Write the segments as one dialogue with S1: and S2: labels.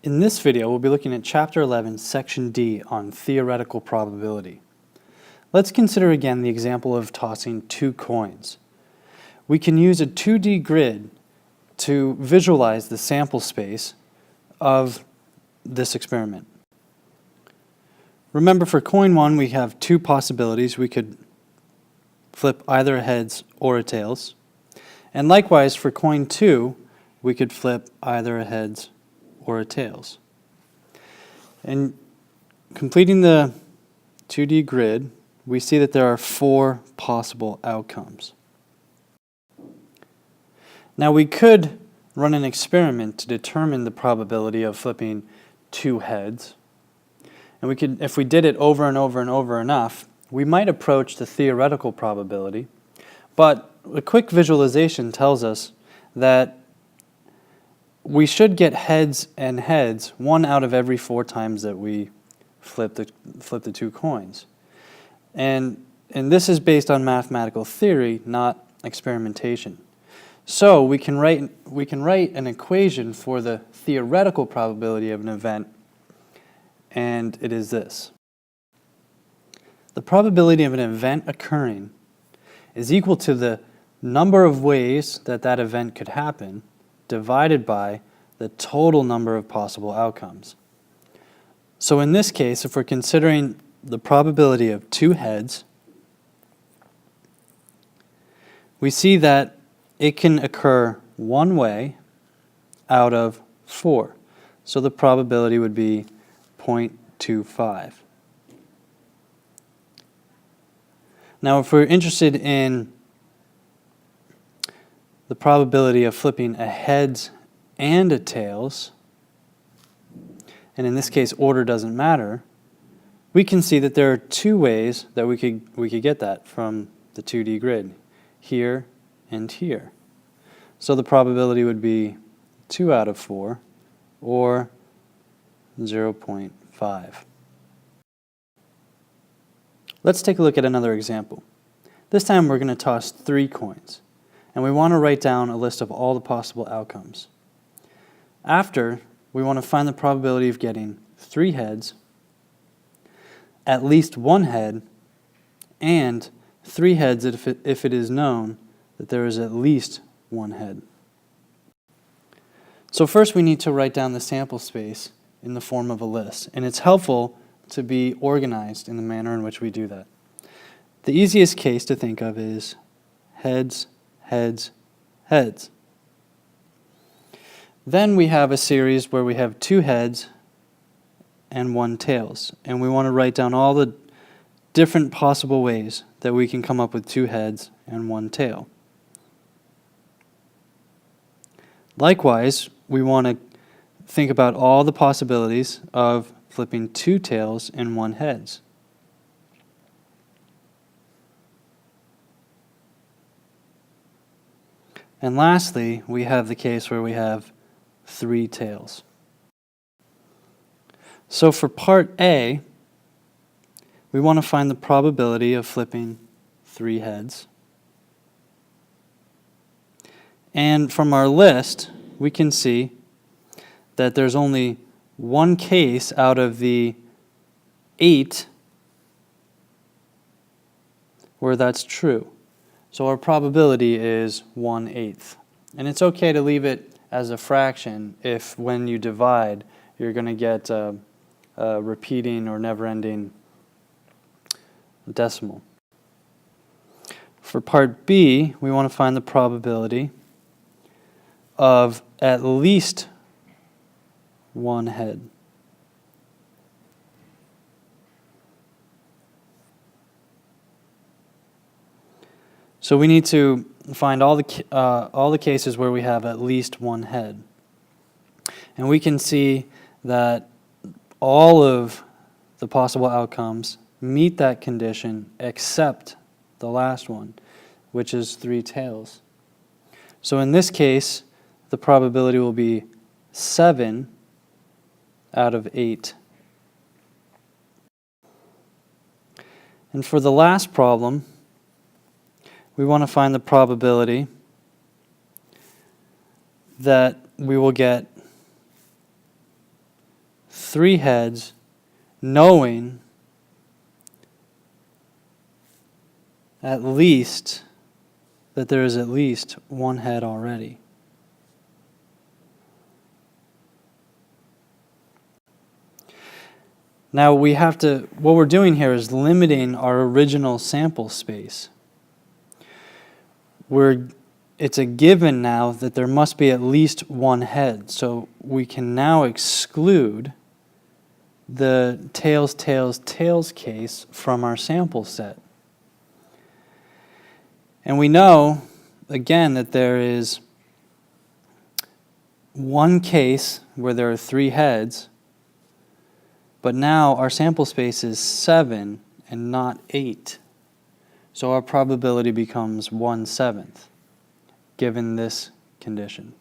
S1: In this video, we'll be looking at Chapter 11, Section D on theoretical probability. Let's consider again the example of tossing two coins. We can use a 2D grid to visualize the sample space of this experiment. Remember, for coin 1, we have two possibilities. We could flip either a heads or a tails. And likewise, for coin 2, we could flip either a heads or a tails. And completing the 2D grid, we see that there are 4 possible outcomes. Now we could run an experiment to determine the probability of flipping 2 heads. And we could, if we did it over and over and over enough, we might approach the theoretical probability. But a quick visualization tells us that we should get heads and heads 1 out of every 4 times that we flip the 2 coins. And this is based on mathematical theory, not experimentation. So we can write an equation for the theoretical probability of an event, and it is this. The probability of an event occurring is equal to the number of ways that that event could happen divided by the total number of possible outcomes. So in this case, if we're considering the probability of 2 heads, we see that it can occur 1 way out of 4. So the probability would be 0.25. Now if we're interested in the probability of flipping a heads and a tails, and in this case order doesn't matter, we can see that there are 2 ways that we could get that from the 2D grid, here and here. So the probability would be 2 out of 4, or 0.5. Let's take a look at another example. This time we're going to toss 3 coins, and we want to write down a list of all the possible outcomes. After, we want to find the probability of getting 3 heads, at least 1 head, and 3 heads if it is known that there is at least 1 head. So first we need to write down the sample space in the form of a list, and it's helpful to be organized in the manner in which we do that. The easiest case to think of is heads, heads, heads. Then we have a series where we have 2 heads and 1 tails, and we want to write down all the different possible ways that we can come up with 2 heads and 1 tail. Likewise, we want to think about all the possibilities of flipping 2 tails and 1 heads. And lastly, we have the case where we have 3 tails. So for part A, we want to find the probability of flipping 3 heads. And from our list, we can see that there's only 1 case out of the 8 where that's true. So our probability is 1/8. And it's okay to leave it as a fraction if when you divide, you're going to get a repeating or never-ending decimal. For part B, we want to find the probability of at least 1 head. So we need to find all the cases where we have at least 1 head. And we can see that all of the possible outcomes meet that condition except the last one, which is 3 tails. So in this case, the probability will be 7 out of 8. And for the last problem, we want to find the probability that we will get 3 heads, knowing at least that there is at least 1 head already. Now what we're doing here is limiting our original sample space. It's a given now that there must be at least 1 head, so we can now exclude the tails, tails, tails case from our sample set. And we know, again, that there is 1 case where there are 3 heads, but now our sample space is 7 and not 8. So our probability becomes 1/7, given this condition.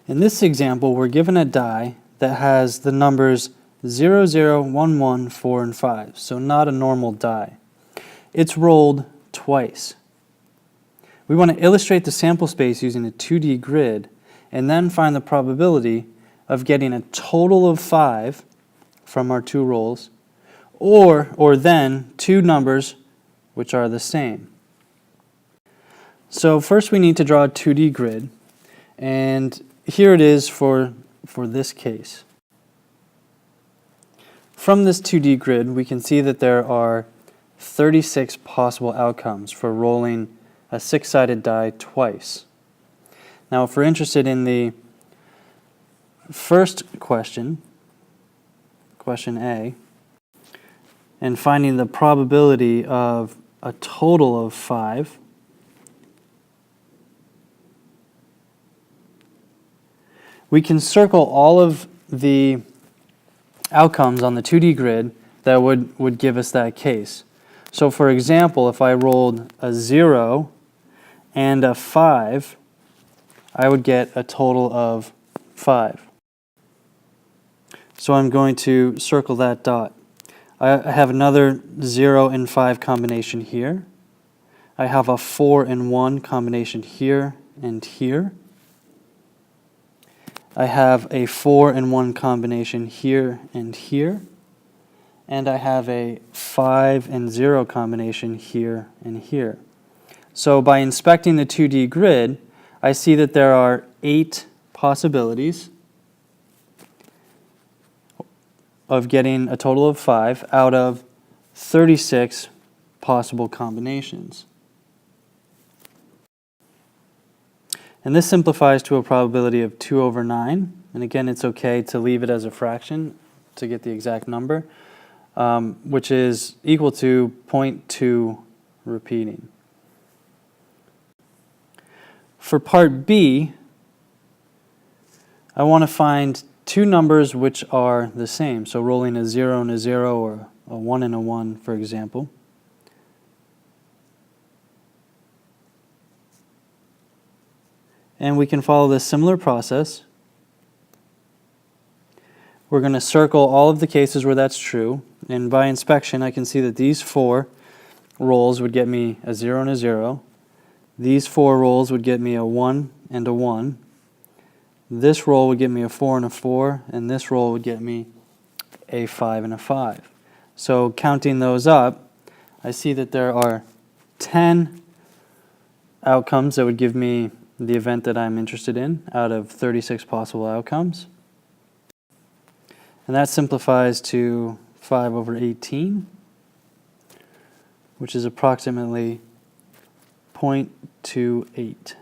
S1: In this example, we're given a die that has the numbers 0, 0, 1, 1, 4, and 5, so not a normal die. It's rolled twice. We want to illustrate the sample space using a 2D grid and then find the probability of getting a total of 5 from our 2 rolls, or then 2 numbers which are the same. So first we need to draw a 2D grid, and here it is for this case. From this 2D grid, we can see that there are 36 possible outcomes for rolling a 6-sided die twice. Now, if we're interested in the first question, question A, and finding the probability of a total of 5, we can circle all of the outcomes on the 2D grid that would give us that case. So for example, if I rolled a 0 and a 5, I would get a total of 5. So I'm going to circle that dot. I have another 0 and 5 combination here. I have a 4 and 1 combination here and here. I have a 4 and 1 combination here and here. And I have a 5 and 0 combination here and here. So by inspecting the 2D grid, I see that there are 8 possibilities of getting a total of 5 out of 36 possible combinations. And this simplifies to a probability of 2/9. And again, it's okay to leave it as a fraction to get the exact number, which is equal to 0.2 repeating. For part B, I want to find 2 numbers which are the same. So rolling a 0 and a 0 or a 1 and a 1, for example. And we can follow this similar process. We're going to circle all of the cases where that's true. And by inspection, I can see that these 4 rolls would get me a 0 and a 0. These 4 rolls would get me a 1 and a 1. This roll would get me a 4 and a 4, and this roll would get me a 5 and a 5. So counting those up, I see that there are 10 outcomes that would give me the event that I'm interested in out of 36 possible outcomes. And that simplifies to 5/18, which is approximately 0.28.